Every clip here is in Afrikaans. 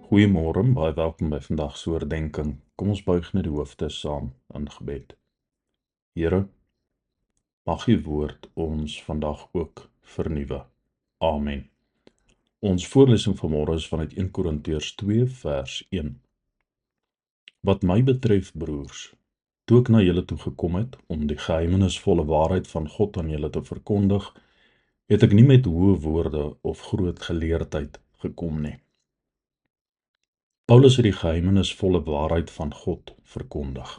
Goeiemôre, baie welkom by vandag se oordeenking. Kom ons buig net die hoofde saam in gebed. Here, mag U woord ons vandag ook vernuwe. Amen. Ons voorlesing vanmôre is vanuit 1 Korintiërs 2 vers 1. Wat my betref, broers, toe ek na julle toe gekom het om die geheimenisvolle waarheid van God aan julle te verkondig, het ek nie met hoë woorde of groot geleerdheid gekom nie. Paulus het die geheimenisvolle waarheid van God verkondig.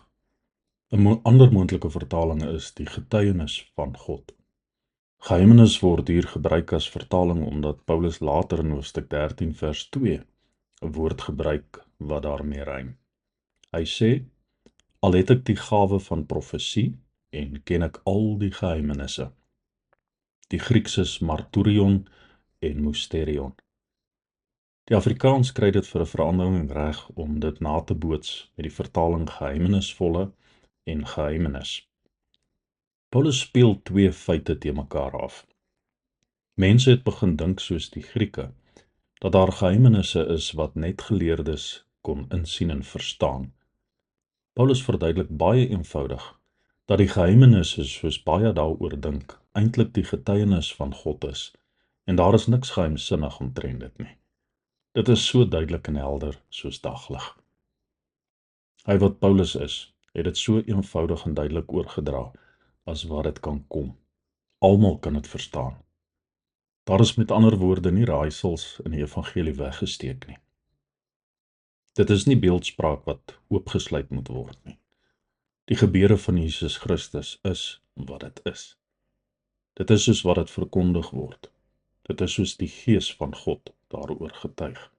'n ander moontlike vertaling is die getuienis van God. Geheimenis word hier gebruik as vertaling omdat Paulus later in hoofstuk 13 vers 2 'n woord gebruik wat daarmee rym. Hy sê, al het ek die gawe van profesie en ken ek al die geheimenisse. Die Grieks is marturion en mysterion. Die Afrikaans kry dit vir 'n verandering reg om dit na te boots met die vertaling geheimenisvolle en geheimenis. Paulus speel twee feite te mekaar af. Mense het begin dink soos die Grieke, dat daar geheimenisse is wat net geleerdes kon insien en verstaan. Paulus verduidelik baie eenvoudig, dat die geheimenisse soos baie daaroor dink, eintlik die getuienis van God is, en daar is niks geheimsinnig omtrent dit nie. Dit is so duidelik en helder soos daglig. Hy wat Paulus is, het dit so eenvoudig en duidelik oorgedra, as wat dit kan kom. Almal kan dit verstaan. Daar is met ander woorde nie raaisels in die evangelie weggesteek nie. Dit is nie beeldspraak wat oopgesluit moet word nie. Die gebeure van Jesus Christus is wat dit is. Dit is soos wat dit verkondig word. Dit is soos die Gees van God daaroor getuig.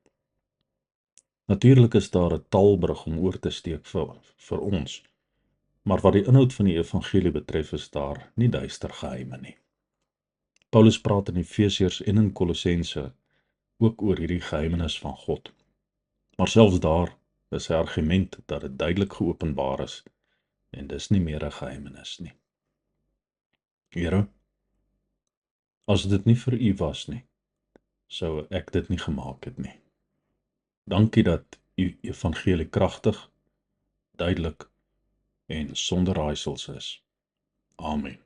Natuurlik is daar 'n taalbrug om oor te steek vir ons, maar wat die inhoud van die evangelie betref is daar nie duister geheime nie. Paulus praat in Efesiërs en in Kolossense ook oor hierdie geheimenis van God. Maar selfs daar is sy argument dat dit duidelik geopenbaar is en dis nie meer 'n geheimenis nie. Here, as dit nie vir U was nie, sou ek dit nie gemaak het nie. Dankie dat U evangelie kragtig, duidelik en sonder raaisels is. Amen.